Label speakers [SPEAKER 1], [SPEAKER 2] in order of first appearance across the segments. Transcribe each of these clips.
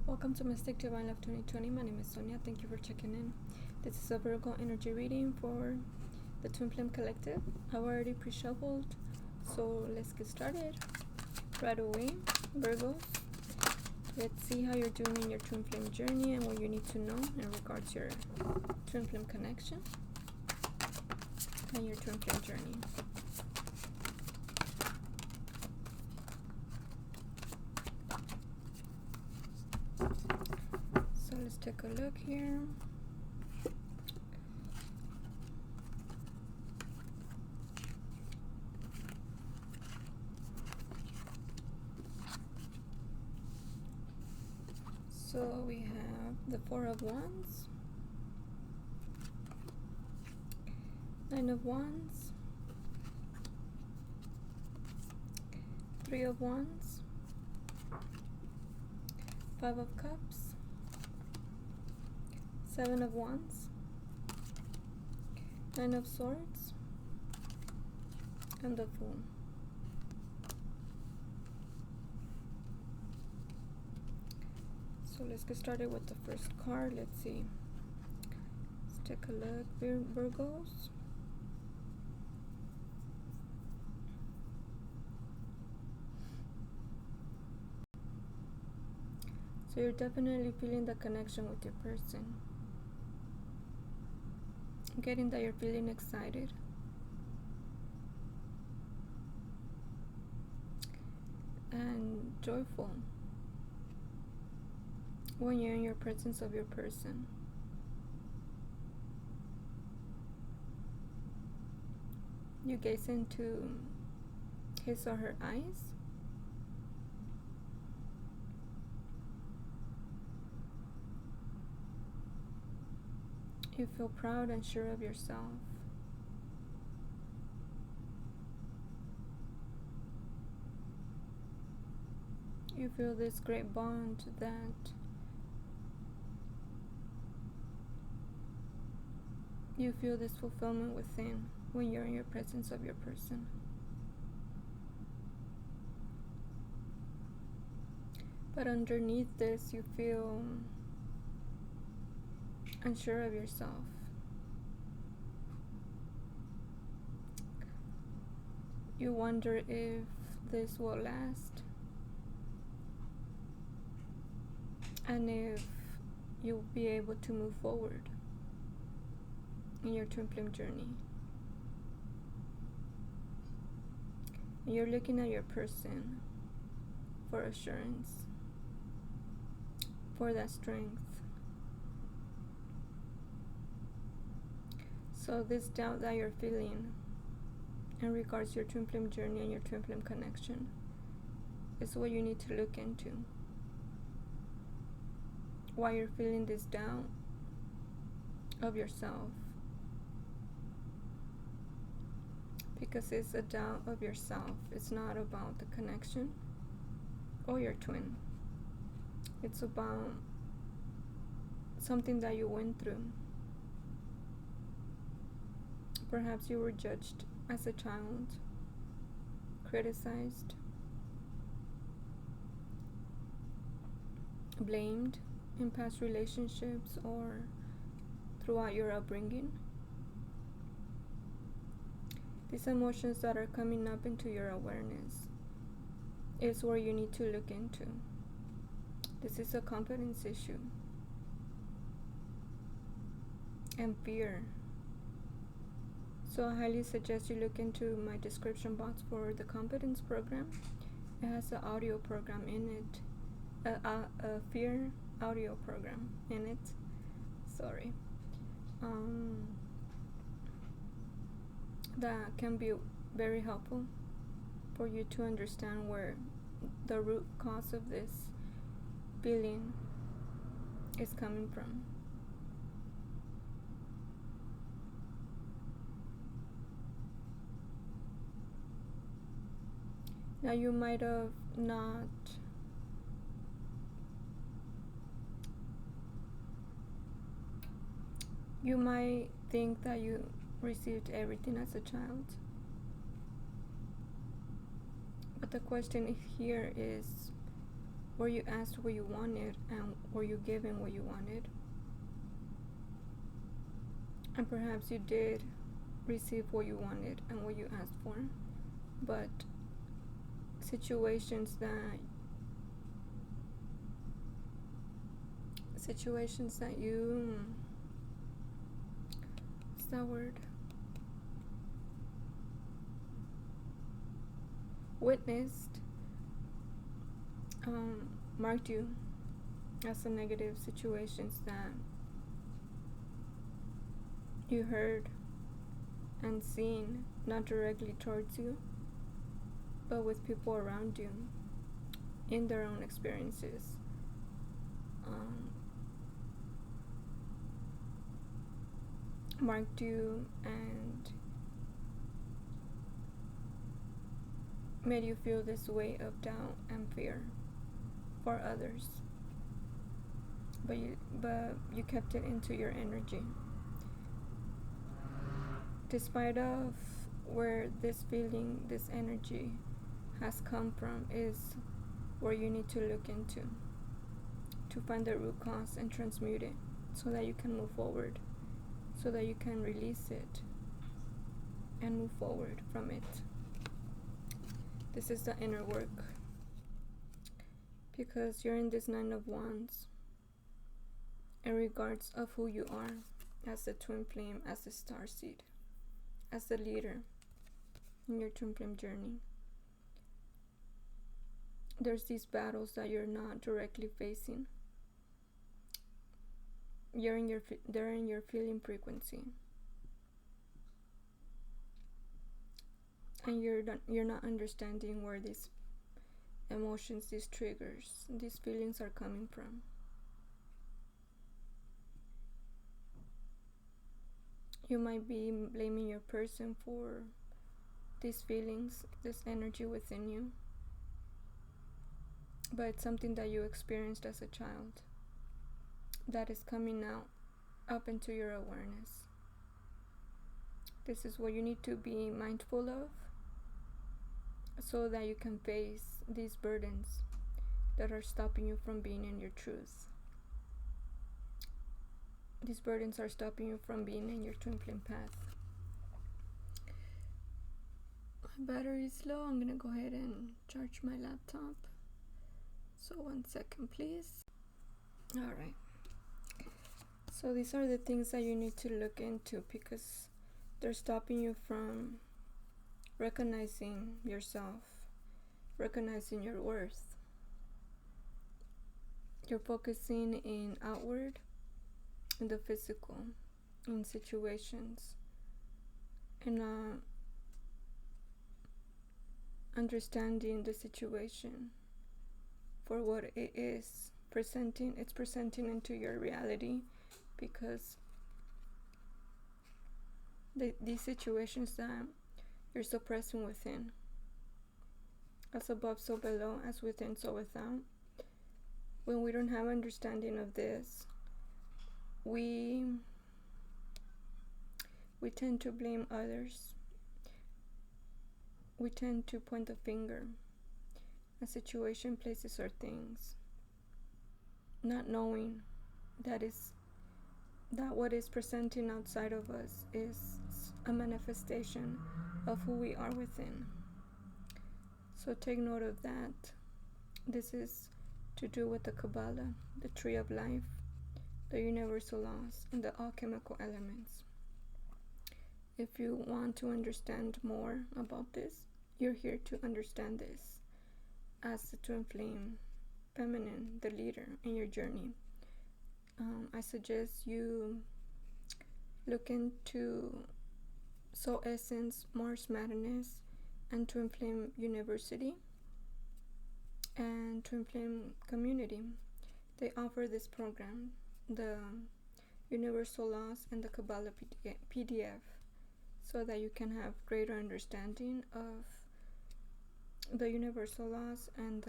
[SPEAKER 1] Welcome to Mystic Divine Love 2020. My name is Sonia. Thank you for checking in. This is a Virgo energy reading for the Twin Flame Collective. I've already pre-shuffled, so let's get started right away. Virgos, let's see how you're doing in your Twin Flame journey and what you need to know in regards to your Twin Flame connection and your Twin Flame journey. So let's take a look here. So we have the Four of Wands, Nine of Wands, Three of Wands, Five of Cups, Seven of Wands, Nine of Swords, and the Fool. So let's get started with the first card. Let's see. Let's take a look. Virgos. So you're definitely feeling the connection with your person. I'm getting that you're feeling excited. And joyful when you're in your presence of your person. You gaze into his or her eyes. You feel proud and sure of yourself. You feel this great bond that you feel this fulfillment within when you're in your presence of your person. But underneath this, you feel unsure of yourself. You wonder if this will last and if you'll be able to move forward in your Twin Flame journey. You're looking at your person for assurance, for that strength. So this doubt that you're feeling in regards to your Twin Flame journey and your Twin Flame connection is what you need to look into. Why you're feeling this doubt of yourself. Because it's a doubt of yourself. It's not about the connection or your twin. It's about something that you went through. Perhaps you were judged as a child, criticized, blamed in past relationships or throughout your upbringing. These emotions that are coming up into your awareness is where you need to look into. This is a confidence issue and fear. So I highly suggest you look into my description box for the confidence program. It has an audio program in it, a fear audio program in it. Sorry. That can be very helpful for you to understand where the root cause of this feeling is coming from. Now you might have not you might think that you received everything as a child, but the question here is, Were you asked what you wanted, and were you given what you wanted? And perhaps you did receive what you wanted and what you asked for, but situations that you, what's that word, witnessed, marked you as a negative situations that you heard and seen, not directly towards you, but with people around you in their own experiences. Marked you and made you feel this weight of doubt and fear for others, but you kept it into your energy. Despite of where this feeling, this energy has come from, is where you need to look into to find the root cause and transmute it so that you can move forward, so that you can release it and move forward from it. This is the inner work, because you're in this 9 of Wands in regards of who you are as the twin flame, as the star seed, as the leader in your twin flame journey. There's these battles that you're not directly facing. They're in your feeling frequency, and you're not understanding where these emotions, these triggers, these feelings are coming from. You might be blaming your person for these feelings, this energy within you, but it's something that you experienced as a child that is coming out up into your awareness. This is what you need to be mindful of so that you can face these burdens that are stopping you from being in your truth. These burdens are stopping you from being in your twin flame path. My battery is low. I'm gonna go ahead and charge my laptop. So 1 second, please. Alright. So these are the things that you need to look into, because they're stopping you from recognizing yourself, recognizing your worth. You're focusing in outward, in the physical, in situations, and understanding the situation for what it is presenting. It's presenting into your reality, because these situations that you're suppressing within, as above so below, as within so without. When we don't have understanding of this, we tend to blame others. We tend to point the finger at situation, places, or things, not knowing that what is presenting outside of us is a manifestation of who we are within. So take note of that. This is to do with the Kabbalah, the tree of life, the universal laws, and the alchemical elements. If you want to understand more about this, you're here to understand this as the twin flame feminine, the leader in your journey. I suggest you look into Soul Essence, Mars Madness, and Twin Flame University and Twin Flame Community. They offer this program, the Universal Laws and the Kabbalah PDF, so that you can have greater understanding of the universal laws and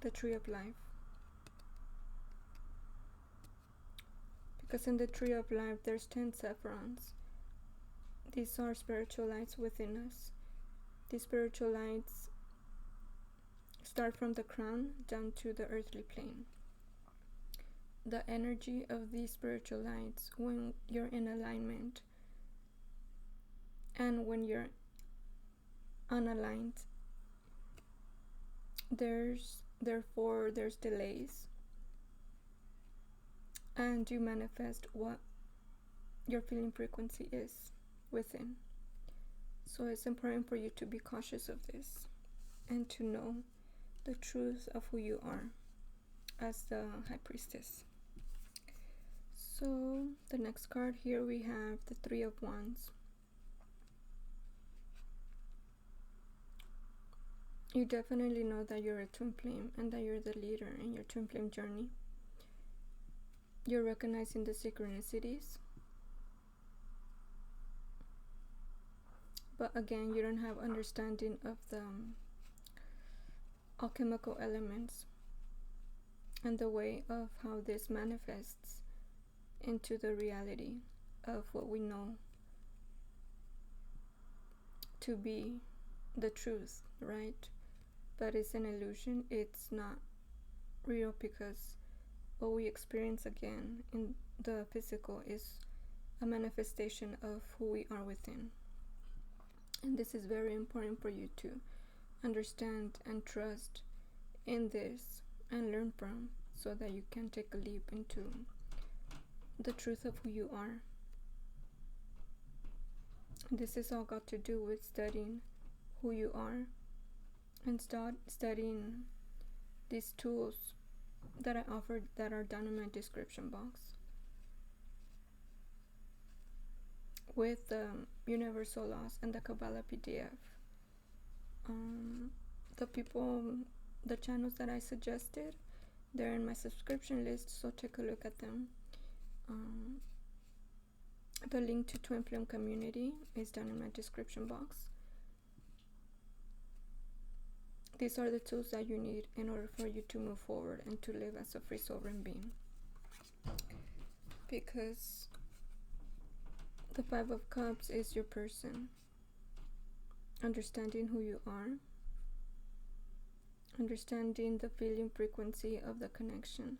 [SPEAKER 1] the tree of life. Because in the tree of life there's 10 sephrons. These are spiritual lights within us. These spiritual lights start from the crown down to the earthly plane. The energy of these spiritual lights, when you're in alignment and when you're unaligned, there's delays, and you manifest what your feeling frequency is within. So it's important for you to be cautious of this and to know the truth of who you are as the High Priestess. So the next card here, we have the Three of Wands. You definitely know that you're a twin flame and that you're the leader in your twin flame journey. You're recognizing the synchronicities, but again, you don't have understanding of the alchemical elements and the way of how this manifests into the reality of what we know to be the truth, right? But it's an illusion. It's not real, because what we experience again in the physical is a manifestation of who we are within. And this is very important for you to understand and trust in this and learn from, so that you can take a leap into the truth of who you are. This has all got to do with studying who you are and start studying these tools that I offered that are down in my description box, with the Universal Laws and the Kabbalah PDF. The channels that I suggested, they're in my subscription list, so take a look at them. The link to Twin Flame Community is down in my description box. These are the tools that you need in order for you to move forward and to live as a free sovereign being. Because the Five of Cups is your person. Understanding who you are. Understanding the feeling frequency of the connection.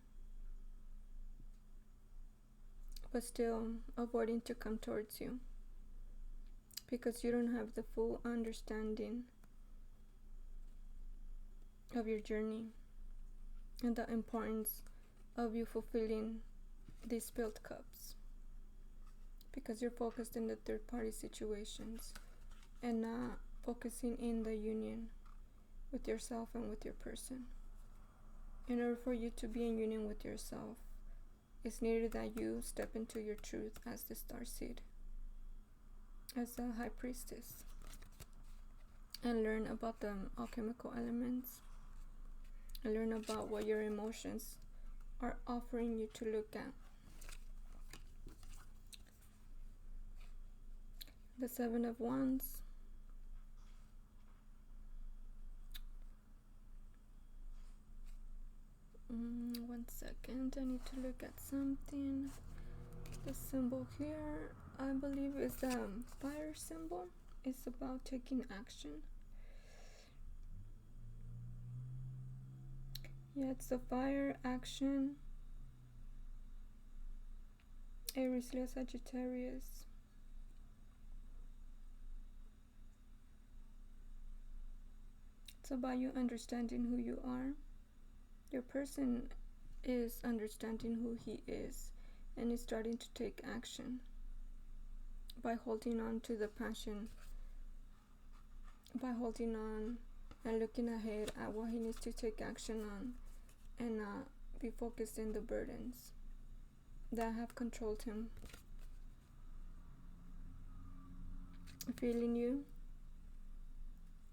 [SPEAKER 1] But still avoiding to come towards you, because you don't have the full understanding of your journey and the importance of you fulfilling these spilled cups, because you're focused in the third party situations and not focusing in the union with yourself and with your person. In order for you to be in union with yourself, it's needed that you step into your truth as the starseed, as the High Priestess, and learn about the alchemical elements, and learn about what your emotions are offering you to look at. The Seven of Wands. One second, I need to look at something. The symbol here, I believe, is the fire symbol. It's about taking action. Yeah, it's the fire, action. Aries, Leo, Sagittarius. It's about you understanding who you are. Your person is understanding who he is and is starting to take action by holding on to the passion, by holding on and looking ahead at what he needs to take action on, and not be focused in the burdens that have controlled him. Feeling you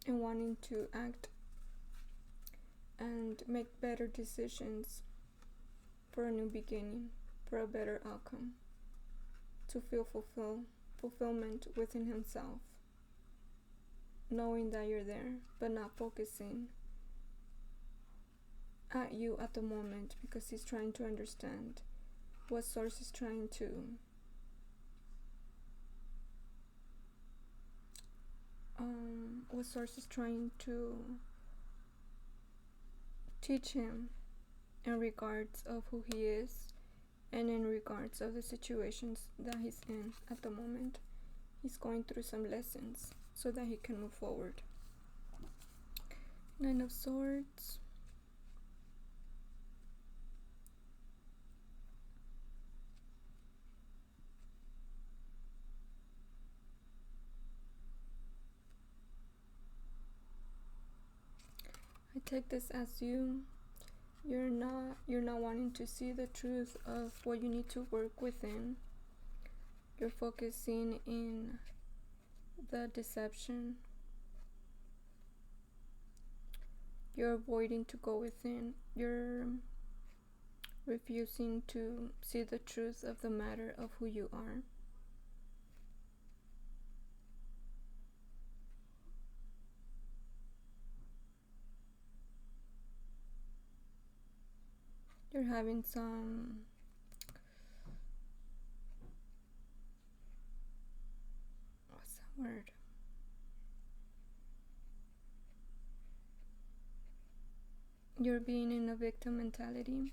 [SPEAKER 1] and wanting to act and make better decisions for a new beginning, for a better outcome, to feel fulfillment within himself, knowing that you're there, but not focusing at you at the moment, because he's trying to understand what source is trying to teach him in regards of who he is and in regards of the situations that he's in at the moment. He's going through some lessons so that he can move forward. Nine of Swords. I take this as you're not wanting to see the truth of what you need to work within. You're focusing in the deception. You're avoiding to go within. You're refusing to see the truth of the matter of who you are. You're having some what's that word? You're being in a victim mentality.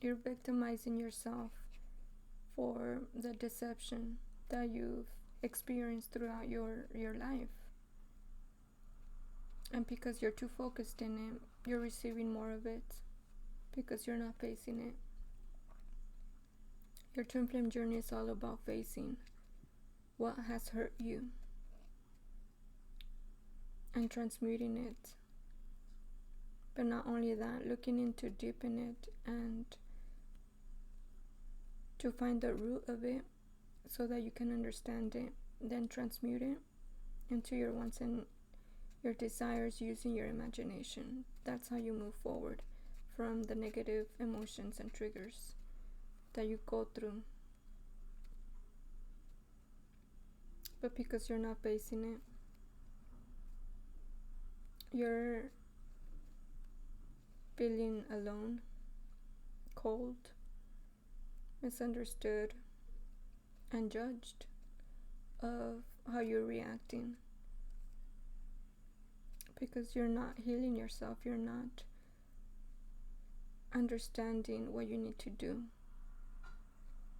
[SPEAKER 1] You're victimizing yourself for the deception that you've experienced throughout your life. And because you're too focused in it, you're receiving more of it because you're not facing it. Your twin flame journey is all about facing what has hurt you and transmuting it. But not only that, looking into deep in it and to find the root of it so that you can understand it, then transmute it into your wants and your desires using your imagination. That's how you move forward from the negative emotions and triggers that you go through. But because you're not facing it, you're feeling alone, cold, misunderstood, and judged of how you're reacting. Because you're not healing yourself, you're not understanding what you need to do.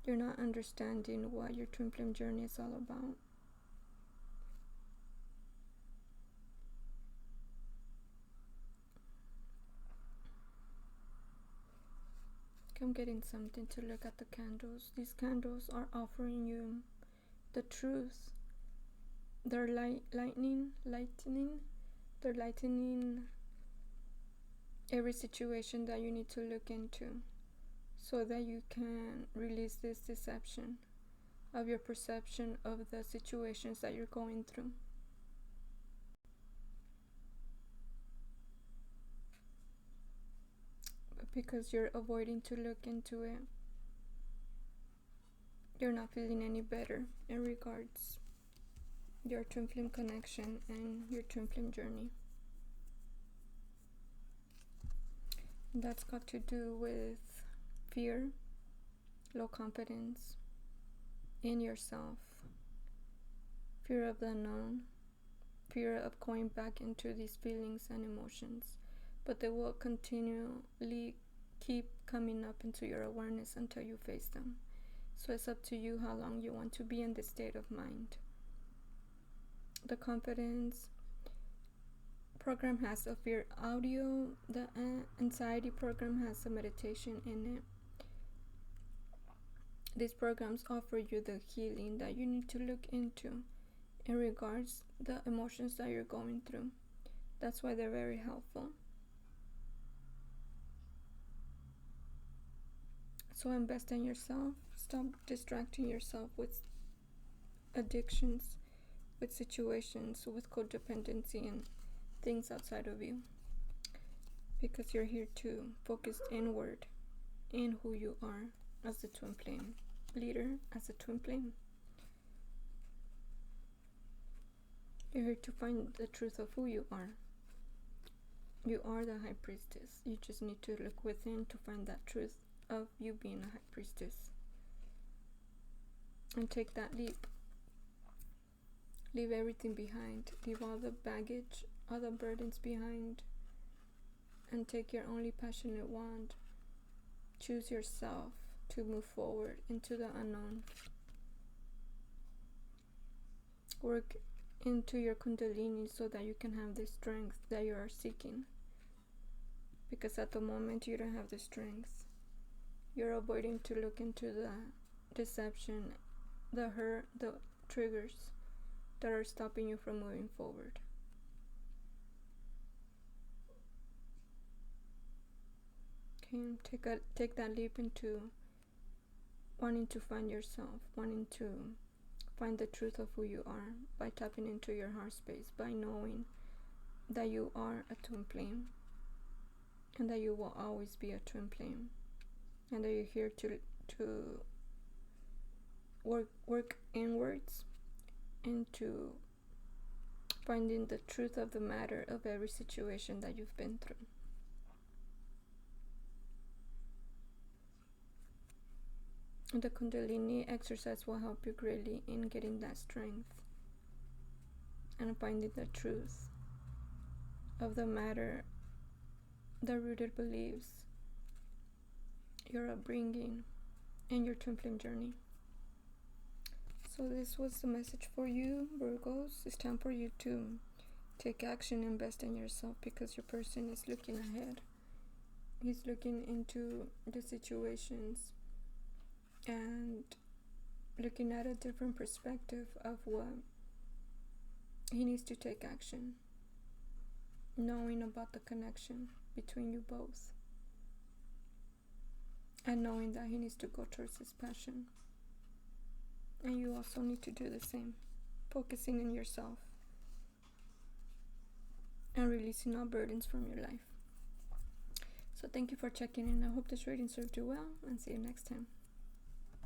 [SPEAKER 1] You're not understanding what your twin flame journey is all about. I'm getting something to look at the candles. These candles are offering you the truth. They're lightening. They're lightening every situation that you need to look into so that you can release this deception of your perception of the situations that you're going through. But because you're avoiding to look into it, you're not feeling any better in regards your twin flame connection and your twin flame journey. And that's got to do with fear, low confidence in yourself, fear of the unknown, fear of going back into these feelings and emotions, but they will continually keep coming up into your awareness until you face them. So it's up to you how long you want to be in this state of mind. The confidence program has a fear audio. The anxiety program has a meditation in it. These programs offer you the healing that you need to look into in regards the emotions that you're going through. That's why they're very helpful. So invest in yourself. Stop distracting yourself with addictions, with situations, with codependency and things outside of you. Because you're here to focus inward in who you are as a twin flame leader, as a twin flame. You're here to find the truth of who you are. You are the high priestess. You just need to look within to find that truth of you being a high priestess. And take that leap. Leave everything behind. Leave all the baggage all the burdens behind and take your only passionate want. Choose yourself to move forward into the unknown. Work into your kundalini so that you can have the strength that you are seeking. Because at the moment you don't have the strength. You're avoiding to look into the deception, the hurt, the triggers that are stopping you from moving forward. Okay, take that leap into wanting to find yourself, wanting to find the truth of who you are by tapping into your heart space, by knowing that you are a twin flame and that you will always be a twin flame, and that you're here to work inwards into finding the truth of the matter of every situation that you've been through. The Kundalini exercise will help you greatly in getting that strength and finding the truth of the matter, the rooted beliefs, your upbringing, and your twin flame journey. So this was the message for you, Virgos. It's time for you to take action, invest in yourself, because your person is looking ahead. He's looking into the situations and looking at a different perspective of what he needs to take action, knowing about the connection between you both, and knowing that he needs to go towards his passion. And you also need to do the same, focusing on yourself and releasing all burdens from your life. So thank you for checking in. I hope this reading served you well, and see you next time.